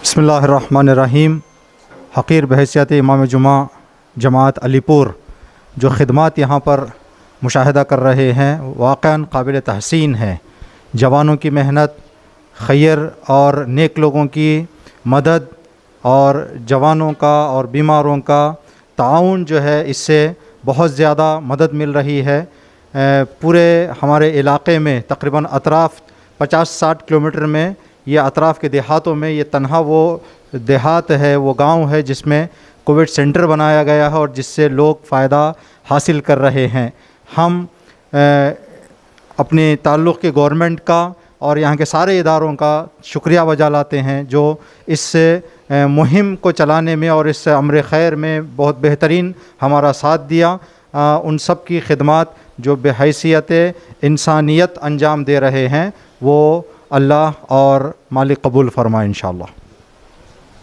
बिस्मिल्लाहिर्रहमानिर्रहीम। हक़ीर बहैसियत इमाम जुमा जमात अलीपुर जो ख़िदमात यहाँ पर मुशाहिदा कर रहे हैं वाक़अन काबिल तहसीन है। जवानों की मेहनत, खैर और नेक लोगों की मदद और जवानों का और बीमारों का ताउन जो है, इससे बहुत ज़्यादा मदद मिल रही है। पूरे हमारे इलाक़े में तकरीबन अतराफ़ 50-60 किलोमीटर में, ये अतराफ़ के देहातों में, ये तन्हा वो देहात है, वो गांव है जिसमें कोविड सेंटर बनाया गया है और जिससे लोग फ़ायदा हासिल कर रहे हैं। हम अपने ताल्लुक़ के गवर्नमेंट का और यहाँ के सारे इदारों का शुक्रिया बजा लाते हैं जो इस मुहिम को चलाने में और इस अमर खैर में बहुत बेहतरीन हमारा साथ दिया। उन सब की खिदमत जो बेहैसियत इंसानियत अंजाम दे रहे हैं, वो अल्लाह और मालिक कबूल फरमाए इंशाअल्लाह।